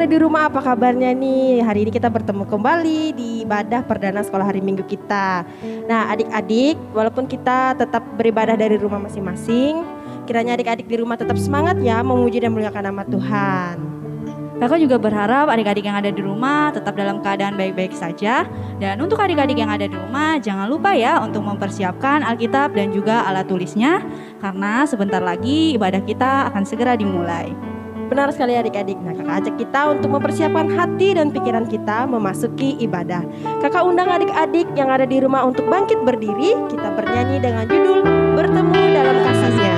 ada di rumah, apa kabarnya nih? Hari ini kita bertemu kembali di ibadah perdana sekolah hari Minggu kita. Nah, adik-adik, walaupun kita tetap beribadah dari rumah masing-masing, kiranya adik-adik di rumah tetap semangat ya memuji dan memuliakan nama Tuhan. Kakak juga berharap adik-adik yang ada di rumah tetap dalam keadaan baik-baik saja. Dan untuk adik-adik yang ada di rumah, jangan lupa ya untuk mempersiapkan Alkitab dan juga alat tulisnya, karena sebentar lagi ibadah kita akan segera dimulai. Benar sekali adik-adik. Nah, kakak ajak kita untuk mempersiapkan hati dan pikiran kita memasuki ibadah. Kakak undang adik-adik yang ada di rumah untuk bangkit berdiri. Kita bernyanyi dengan judul Bertemu Dalam Kasih-Nya.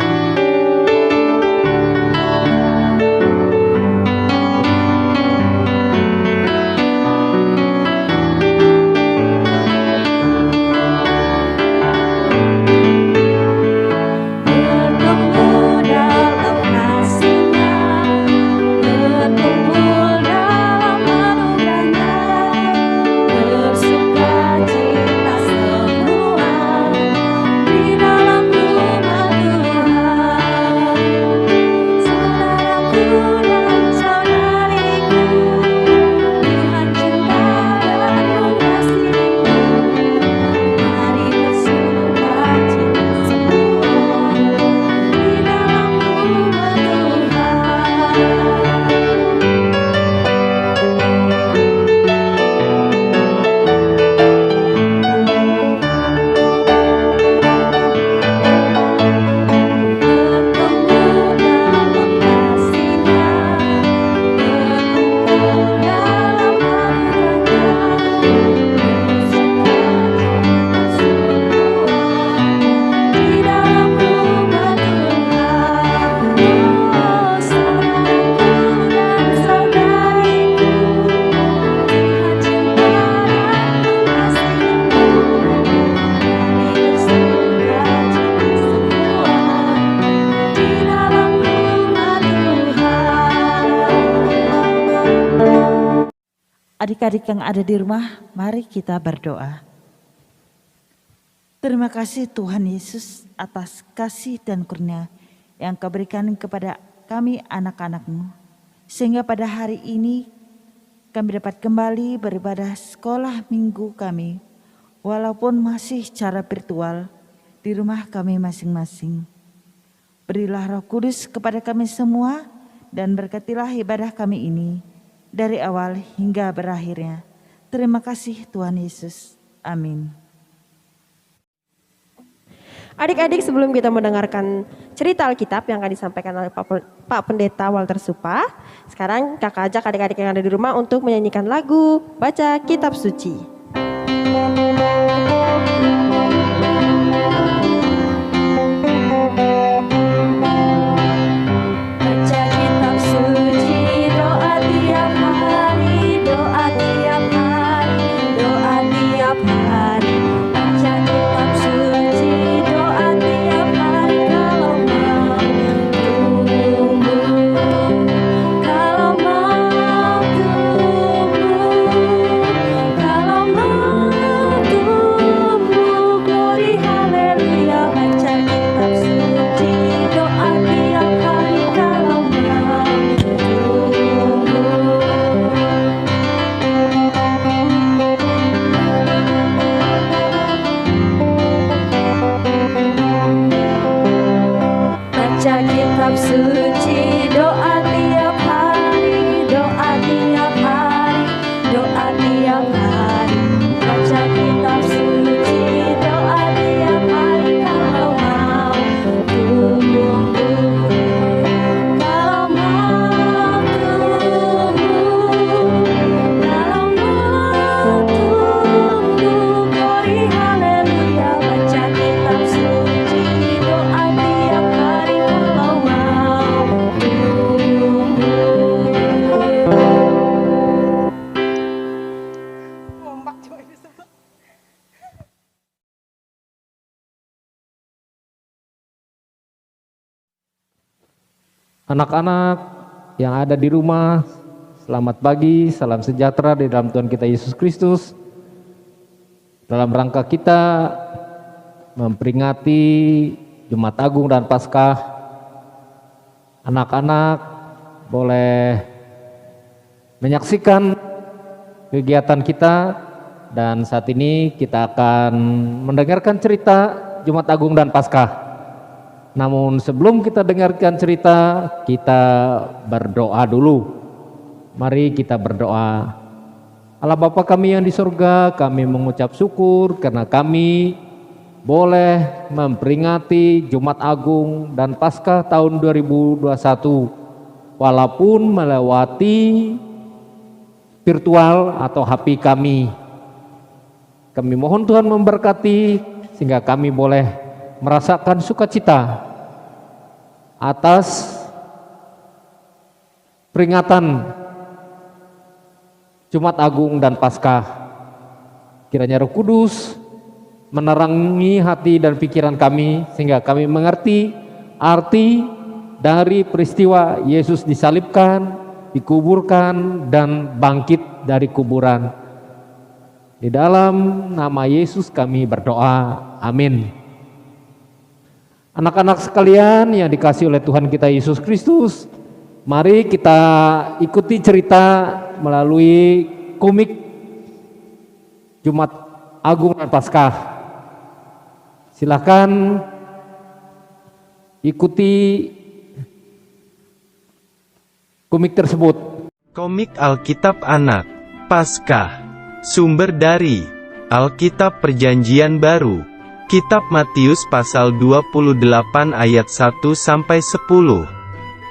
Adik-adik yang ada di rumah, mari kita berdoa. Terima kasih Tuhan Yesus atas kasih dan kurnia yang Kau berikan kepada kami anak-anak-Mu. Sehingga pada hari ini kami dapat kembali beribadah sekolah minggu kami, walaupun masih secara virtual di rumah kami masing-masing. Berilah Roh Kudus kepada kami semua dan berkatilah ibadah kami ini dari awal hingga berakhirnya. Terima kasih Tuhan Yesus. Amin. Adik-adik, sebelum kita mendengarkan cerita Alkitab yang akan disampaikan oleh Pak Pendeta Walter Supa, sekarang kakak ajak adik-adik yang ada di rumah untuk menyanyikan lagu Baca Kitab Suci. Anak-anak yang ada di rumah, selamat pagi, salam sejahtera di dalam Tuhan kita Yesus Kristus. Dalam rangka kita memperingati Jumat Agung dan Paskah, anak-anak boleh menyaksikan kegiatan kita, dan saat ini kita akan mendengarkan cerita Jumat Agung dan Paskah. Namun sebelum kita dengarkan cerita, kita berdoa dulu. Mari kita berdoa. Allah Bapa kami yang di surga, kami mengucap syukur karena kami boleh memperingati Jumat Agung dan Paskah tahun 2021 walaupun melewati virtual atau HP kami. Kami mohon Tuhan memberkati sehingga kami boleh merasakan sukacita atas peringatan Jumat Agung dan Paskah. Kiranya Roh Kudus menerangi hati dan pikiran kami sehingga kami mengerti arti dari peristiwa Yesus disalibkan, dikuburkan, dan bangkit dari kuburan. Di dalam nama Yesus kami berdoa. Amin. Anak-anak sekalian yang dikasihi oleh Tuhan kita Yesus Kristus, mari kita ikuti cerita melalui komik Jumat Agung dan Paskah. Silakan ikuti komik tersebut. Komik Alkitab Anak, Paskah. Sumber dari Alkitab Perjanjian Baru, Kitab Matius pasal 28 ayat 1-10.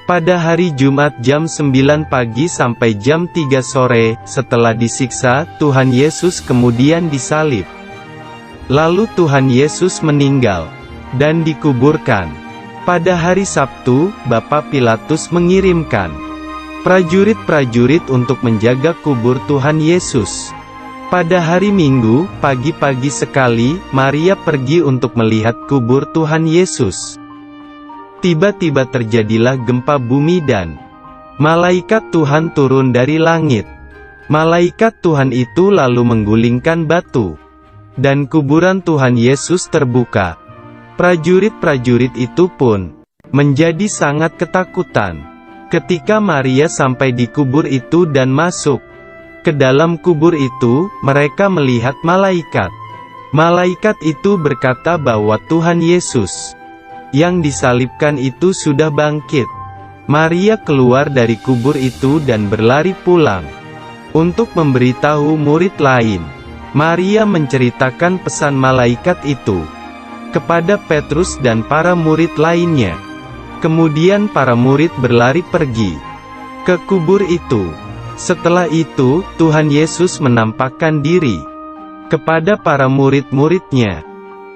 Pada hari Jumat jam 9 pagi sampai jam 3 sore, setelah disiksa, Tuhan Yesus kemudian disalib. Lalu Tuhan Yesus meninggal dan dikuburkan. Pada hari Sabtu, Bapak Pilatus mengirimkan prajurit-prajurit untuk menjaga kubur Tuhan Yesus. Pada hari Minggu, pagi-pagi sekali, Maria pergi untuk melihat kubur Tuhan Yesus. Tiba-tiba terjadilah gempa bumi dan malaikat Tuhan turun dari langit. Malaikat Tuhan itu lalu menggulingkan batu, dan kuburan Tuhan Yesus terbuka. Prajurit-prajurit itu pun menjadi sangat ketakutan ketika Maria sampai di kubur itu dan masuk ke dalam kubur itu. Mereka melihat malaikat. Malaikat itu berkata bahwa Tuhan Yesus yang disalibkan itu sudah bangkit. Maria keluar dari kubur itu dan berlari pulang untuk memberitahu murid lain. Maria menceritakan pesan malaikat itu kepada Petrus dan para murid lainnya. Kemudian para murid berlari pergi ke kubur itu. Setelah itu, Tuhan Yesus menampakkan diri kepada para murid-muridnya.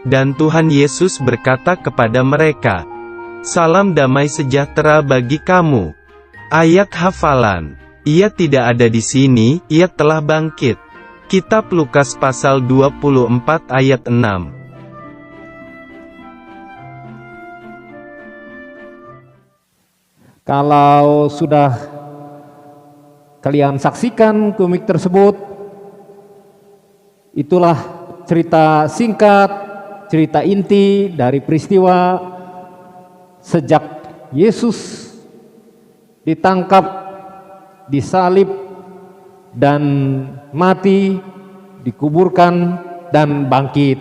Dan Tuhan Yesus berkata kepada mereka, "Salam damai sejahtera bagi kamu." Ayat hafalan. Ia tidak ada di sini, ia telah bangkit. Kitab Lukas pasal 24 ayat 6. Kalau sudah kalian saksikan komik tersebut, itulah cerita singkat, cerita inti dari peristiwa sejak Yesus ditangkap, disalib, dan mati, dikuburkan, dan bangkit.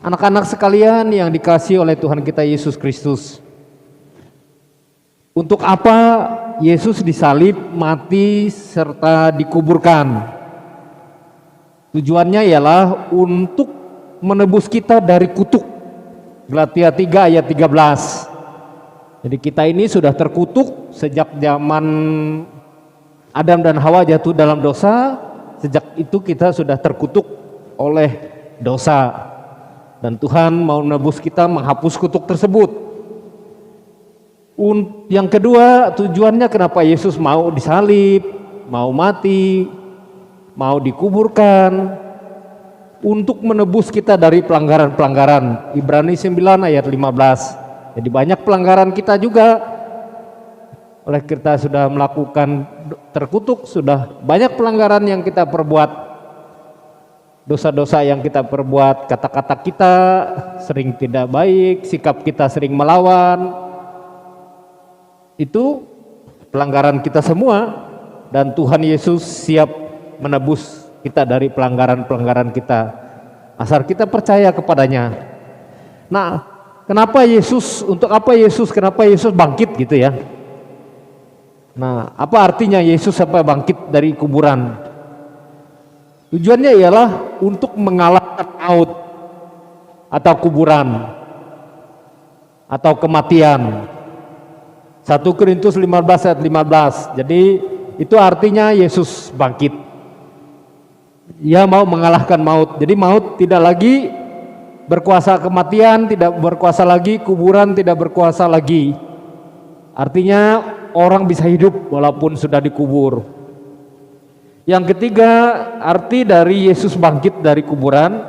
Anak-anak sekalian yang dikasihi oleh Tuhan kita Yesus Kristus, untuk apa Yesus disalib, mati, serta dikuburkan? Tujuannya ialah untuk menebus kita dari kutuk. Galatia 3 ayat 13. Jadi kita ini sudah terkutuk sejak zaman Adam dan Hawa jatuh dalam dosa. Sejak itu kita sudah terkutuk oleh dosa. Dan Tuhan mau menebus kita, menghapus kutuk tersebut. Yang kedua, tujuannya kenapa Yesus mau disalib, mau mati, mau dikuburkan, untuk menebus kita dari pelanggaran-pelanggaran. Ibrani 9 ayat 15. Jadi banyak pelanggaran kita juga. Oleh kita sudah melakukan terkutuk, sudah banyak pelanggaran yang kita perbuat. Dosa-dosa yang kita perbuat, kata-kata kita sering tidak baik, sikap kita sering melawan. Itu pelanggaran kita semua. dan Tuhan Yesus siap menebus kita dari pelanggaran-pelanggaran kita asal kita percaya kepadanya. Nah, kenapa Yesus bangkit gitu ya? Nah, apa artinya Yesus sampai bangkit dari kuburan? Tujuannya ialah untuk mengalahkan maut atau kuburan atau kematian. 1 Korintus 15 ayat 15. Jadi itu artinya Yesus bangkit. Ia mau mengalahkan maut. Jadi maut tidak lagi berkuasa, kematian tidak berkuasa lagi, kuburan tidak berkuasa lagi. Artinya orang bisa hidup walaupun sudah dikubur. Yang ketiga, arti dari Yesus bangkit dari kuburan,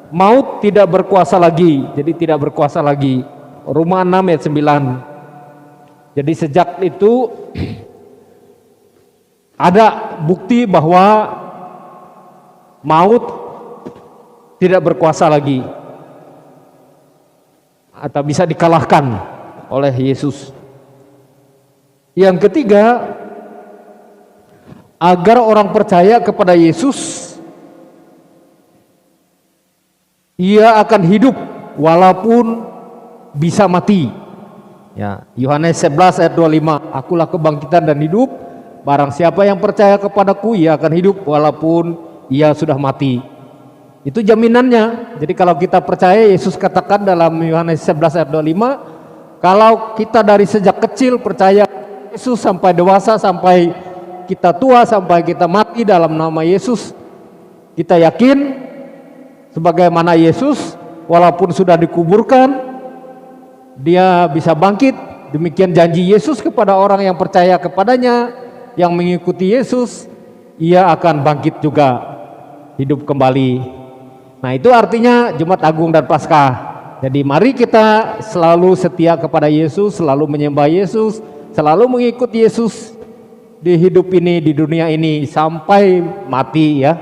maut tidak berkuasa lagi. Jadi tidak berkuasa lagi. Roma 6 ayat 9. Jadi sejak itu ada bukti bahwa maut tidak berkuasa lagi atau bisa dikalahkan oleh Yesus. Yang ketiga, agar orang percaya kepada Yesus, ia akan hidup walaupun bisa mati. Ya, Yohanes 11 ayat 25, akulah kebangkitan dan hidup, barang siapa yang percaya kepadaku ia akan hidup walaupun ia sudah mati. Itu jaminannya. Jadi kalau kita percaya, Yesus katakan dalam Yohanes 11 ayat 25, kalau kita dari sejak kecil percaya Yesus sampai dewasa, sampai kita tua, sampai kita mati dalam nama Yesus, kita yakin sebagaimana Yesus walaupun sudah dikuburkan, dia bisa bangkit. Demikian janji Yesus kepada orang yang percaya kepadanya, yang mengikuti Yesus, ia akan bangkit juga, hidup kembali. Nah, itu artinya Jumat Agung dan Paskah. Jadi mari kita selalu setia kepada Yesus, selalu menyembah Yesus, selalu mengikuti Yesus di hidup ini, di dunia ini sampai mati ya.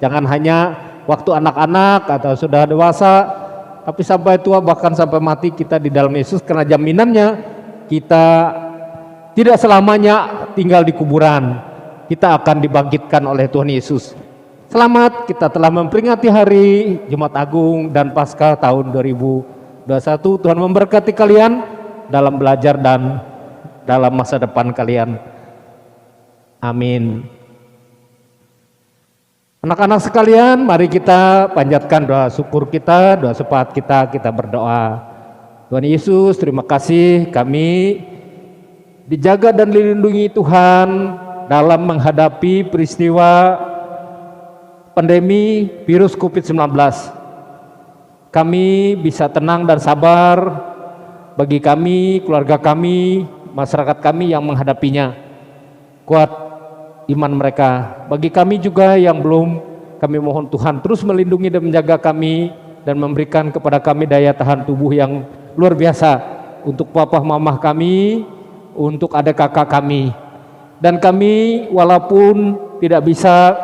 Jangan hanya waktu anak-anak atau sudah dewasa, tapi sampai tua, bahkan sampai mati kita di dalam Yesus, karena jaminannya kita tidak selamanya tinggal di kuburan. Kita akan dibangkitkan oleh Tuhan Yesus. Selamat, kita telah memperingati hari Jumat Agung dan Paskah tahun 2021. Tuhan memberkati kalian dalam belajar dan dalam masa depan kalian. Amin. Anak-anak sekalian, mari kita panjatkan doa syukur kita, doa syafaat kita berdoa. Tuhan Yesus, terima kasih kami dijaga dan dilindungi Tuhan dalam menghadapi peristiwa pandemi virus COVID-19. Kami bisa tenang dan sabar, bagi kami, keluarga kami, masyarakat kami yang menghadapinya. Kuat iman mereka. Bagi kami juga yang belum, kami mohon Tuhan terus melindungi dan menjaga kami dan memberikan kepada kami daya tahan tubuh yang luar biasa untuk papa mamah kami, untuk adik kakak kami. Dan kami walaupun tidak bisa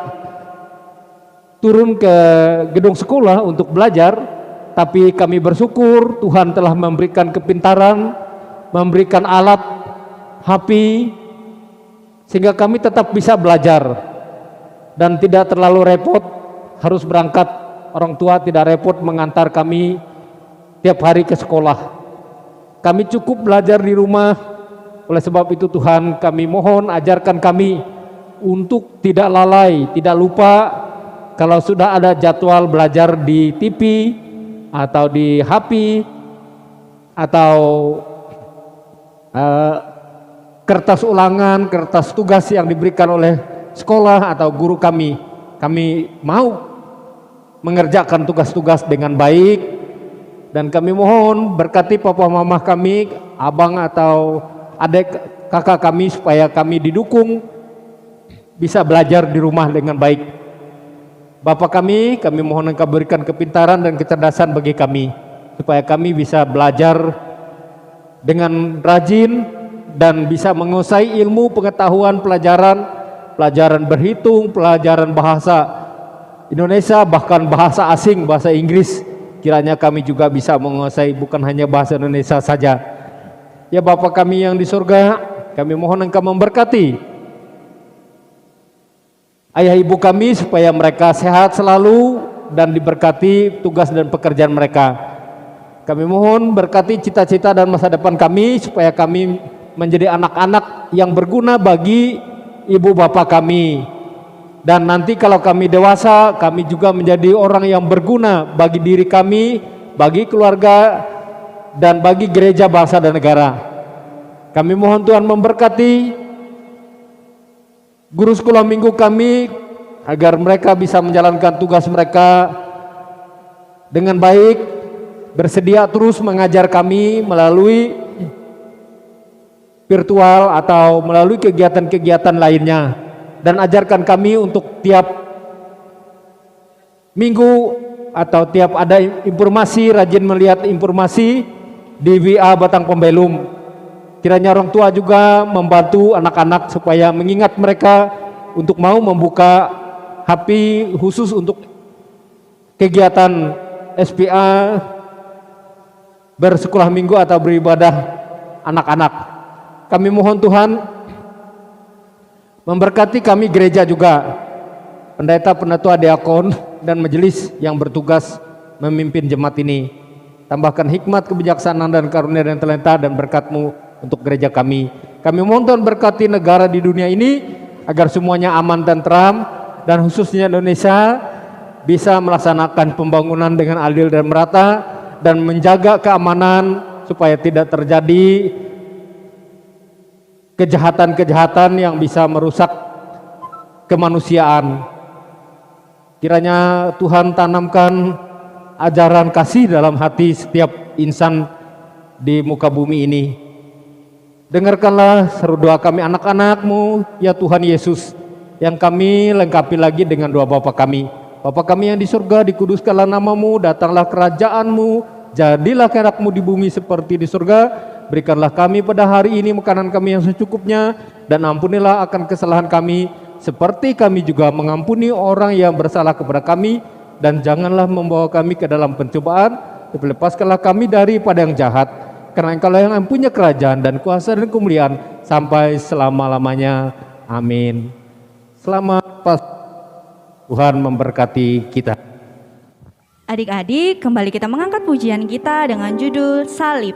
turun ke gedung sekolah untuk belajar, tapi kami bersyukur Tuhan telah memberikan kepintaran, memberikan alat HP, sehingga kami tetap bisa belajar dan tidak terlalu repot harus berangkat. Orang tua tidak repot mengantar kami tiap hari ke sekolah. Kami cukup belajar di rumah. Oleh sebab itu Tuhan, kami mohon ajarkan kami untuk tidak lalai, tidak lupa kalau sudah ada jadwal belajar di TV atau di HP atau kertas ulangan, kertas tugas yang diberikan oleh sekolah atau guru kami. Kami mau mengerjakan tugas-tugas dengan baik, dan kami mohon berkati papa mama kami, abang atau adik kakak kami, supaya kami didukung bisa belajar di rumah dengan baik. Bapak kami mohon Engkau berikan kepintaran dan kecerdasan bagi kami, supaya kami bisa belajar dengan rajin dan bisa menguasai ilmu, pengetahuan, pelajaran berhitung, pelajaran bahasa Indonesia, bahkan bahasa asing, bahasa Inggris. Kiranya kami juga bisa menguasai, bukan hanya bahasa Indonesia saja. Ya Bapa kami yang di surga, kami mohon Engkau memberkati ayah ibu kami supaya mereka sehat selalu dan diberkati tugas dan pekerjaan mereka. Kami mohon berkati cita-cita dan masa depan kami supaya kami menjadi anak-anak yang berguna bagi ibu bapak kami. Dan nanti kalau kami dewasa, kami juga menjadi orang yang berguna bagi diri kami, bagi keluarga, dan bagi gereja, bangsa, dan negara. Kami mohon Tuhan memberkati guru sekolah minggu kami, agar mereka bisa menjalankan tugas mereka dengan baik, bersedia terus mengajar kami melalui virtual atau melalui kegiatan-kegiatan lainnya. Dan ajarkan kami untuk tiap minggu atau tiap ada informasi, rajin melihat informasi di WA Batang Pembelum. Kiranya orang tua juga membantu anak-anak supaya mengingat mereka untuk mau membuka HP khusus untuk kegiatan SPA bersekolah minggu atau beribadah anak-anak. Kami mohon Tuhan memberkati kami gereja juga, pendeta, penatua, diakon, dan majelis yang bertugas memimpin jemaat ini. Tambahkan hikmat, kebijaksanaan, dan karunia dan talenta dan berkat-Mu untuk gereja kami. Kami mohon Tuhan berkati negara di dunia ini agar semuanya aman dan teram, dan khususnya Indonesia bisa melaksanakan pembangunan dengan adil dan merata dan menjaga keamanan supaya tidak terjadi kejahatan-kejahatan yang bisa merusak kemanusiaan. Kiranya Tuhan tanamkan ajaran kasih dalam hati setiap insan di muka bumi ini. Dengarkanlah seru doa kami anak-anak-Mu, ya Tuhan Yesus, yang kami lengkapi lagi dengan doa Bapa kami. Bapa kami yang di surga, dikuduskanlah nama-Mu, datanglah kerajaan-Mu, jadilah kehendak-Mu di bumi seperti di surga. Berikanlah kami pada hari ini makanan kami yang secukupnya, dan ampunilah akan kesalahan kami, seperti kami juga mengampuni orang yang bersalah kepada kami, dan janganlah membawa kami ke dalam pencobaan, tapi lepaskanlah kami daripada yang jahat, karena Engkaulah yang mempunyai kerajaan dan kuasa dan kemuliaan sampai selama-lamanya. Amin. Selamat Tuhan memberkati kita. Adik-adik, kembali kita mengangkat pujian kita dengan judul Salib.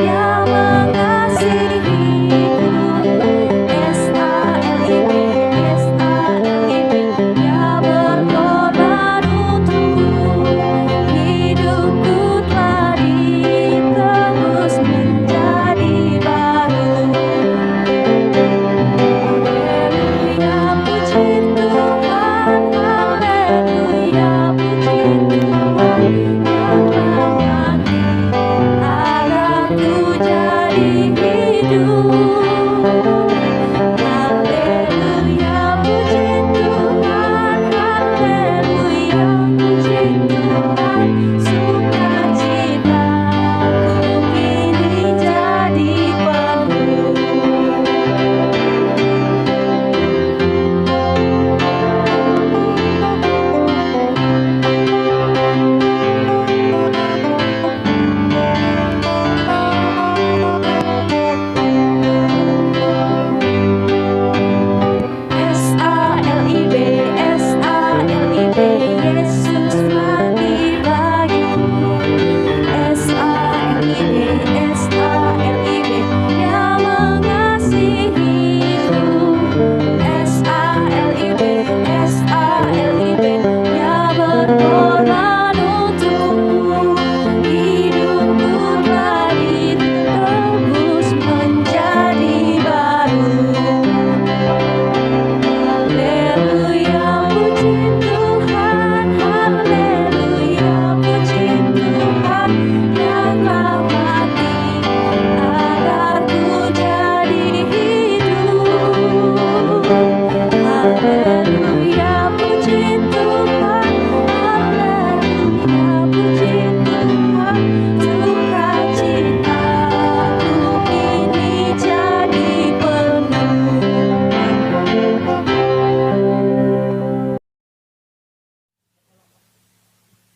Yang mengasihiku,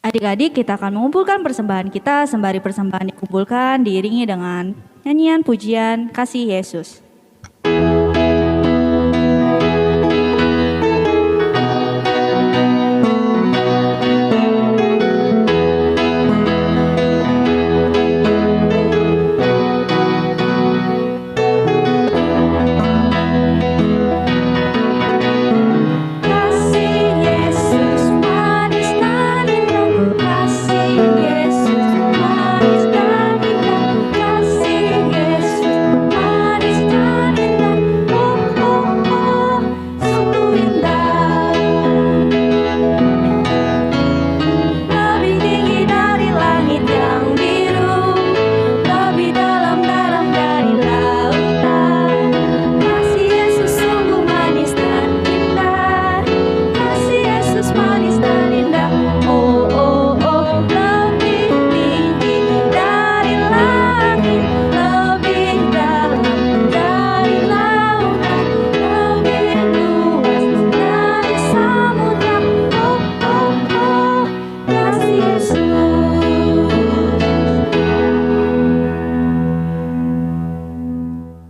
Adik-adik, kita akan mengumpulkan persembahan kita sembari persembahan dikumpulkan diiringi dengan nyanyian pujian Kasih Yesus.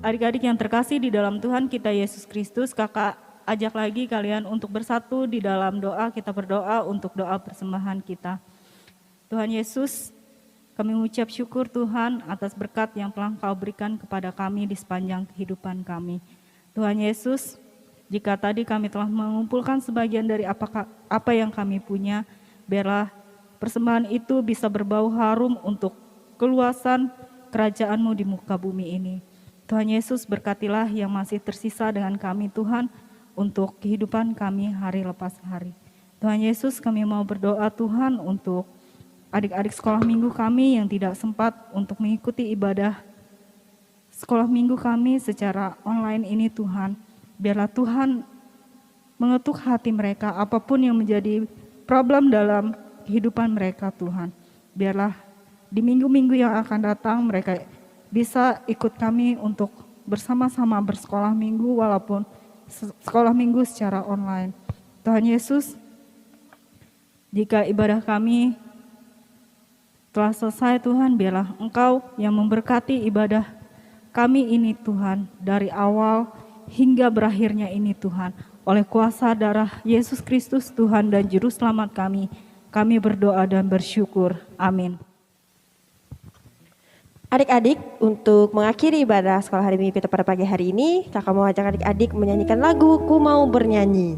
Adik-adik yang terkasih di dalam Tuhan kita Yesus Kristus, kakak ajak lagi kalian untuk bersatu di dalam doa. Kita berdoa untuk doa persembahan kita. Tuhan Yesus, kami mengucap syukur Tuhan atas berkat yang telah Kau berikan kepada kami di sepanjang kehidupan kami. Tuhan Yesus, jika tadi kami telah mengumpulkan sebagian dari apa yang kami punya, biarlah persembahan itu bisa berbau harum untuk keluasan kerajaan-Mu di muka bumi ini. Tuhan Yesus, berkatilah yang masih tersisa dengan kami Tuhan untuk kehidupan kami hari lepas hari. Tuhan Yesus, kami mau berdoa Tuhan untuk adik-adik sekolah minggu kami yang tidak sempat untuk mengikuti ibadah sekolah minggu kami secara online ini Tuhan. Biarlah Tuhan mengetuk hati mereka apapun yang menjadi problem dalam kehidupan mereka Tuhan. Biarlah di minggu-minggu yang akan datang mereka bisa ikut kami untuk bersama-sama bersekolah minggu walaupun sekolah minggu secara online. Tuhan Yesus, jika ibadah kami telah selesai Tuhan, biarlah Engkau yang memberkati ibadah kami ini Tuhan, dari awal hingga berakhirnya ini Tuhan. Oleh kuasa darah Yesus Kristus Tuhan dan Juru Selamat kami berdoa dan bersyukur. Amin. Adik-adik, untuk mengakhiri ibadah sekolah hari minggu kita pada pagi hari ini, kakak mau ajak adik-adik menyanyikan lagu Ku Mau Bernyanyi.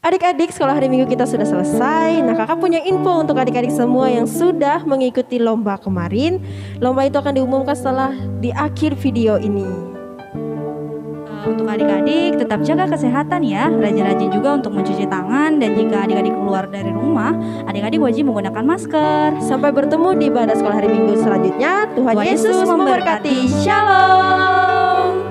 Adik-adik, sekolah hari minggu kita sudah selesai. Nah, kakak punya info untuk adik-adik semua yang sudah mengikuti lomba kemarin. Lomba itu akan diumumkan setelah di akhir video ini. Untuk adik-adik tetap jaga kesehatan ya, rajin-rajin juga untuk mencuci tangan, dan jika adik-adik keluar dari rumah, adik-adik wajib menggunakan masker. Sampai bertemu di ibadah sekolah hari Minggu selanjutnya. Tuhan Yesus memberkati. Shalom.